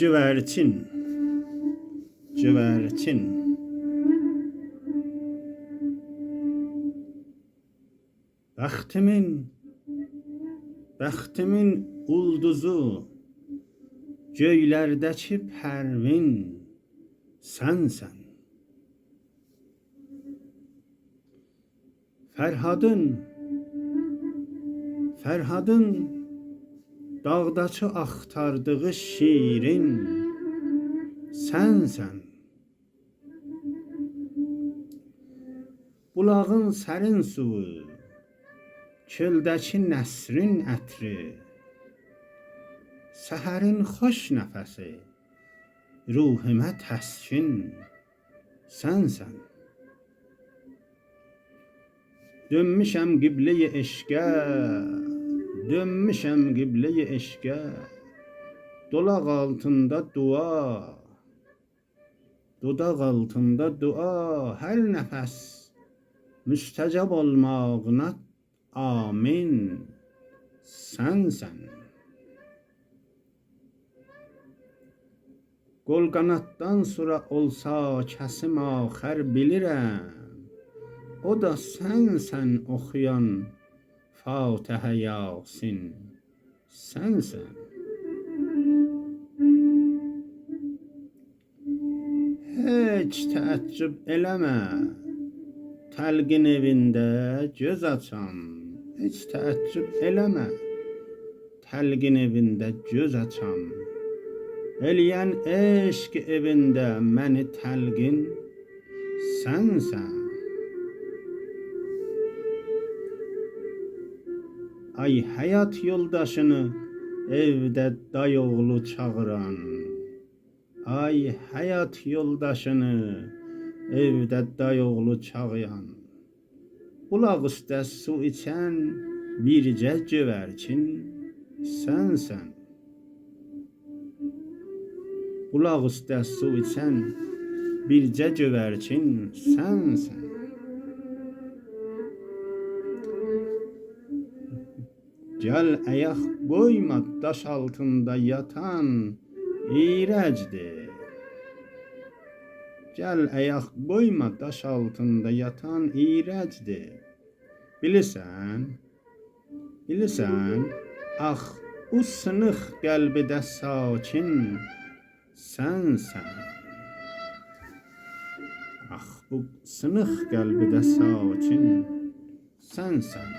Cıvərçin, cıvərçin. Bəxtimin ulduzu, göylərdəki pərvin sənsən. Fərhadın dağdakı axtardığı şirin sənsən. Bulağın sərin suyu, çöldəki nəsrin ətri, səhərin xoş nəfəsi, ruhimə təskin sənsən. Dönmüşəm qibləyi eşqə, dolaq altında dua, hər nəfəs müstəcab olmağına amin sənsən. Qol qanatdan sonra olsa kəsim axər bilirəm, o da sənsən oxuyan Fatihə Yasin sənsən. Heç təəccüb eləmə, təlqin evində göz açam. Heç təəccüb eləmə, təlqin evində göz açam. Eləyən eşq evində məni təlqin sənsən. Ay həyat yoldaşını evdə dayoğlu çağıran, ay həyat yoldaşını evdə dayoğlu çağıyan, bulaq üstə su içən bircə cövərçin sənsən. Bulaq üstə su içən bircə cövərçin sənsən. Gəl ayaq qoyma daş altında yatan iyrəcdir. Gəl ayaq qoyma daş altında yatan iyrəcdir. Bilirsən, ax bu sınıq qəlbidə sakin sənsən. Ax bu sınıq qəlbidə sakin sənsən.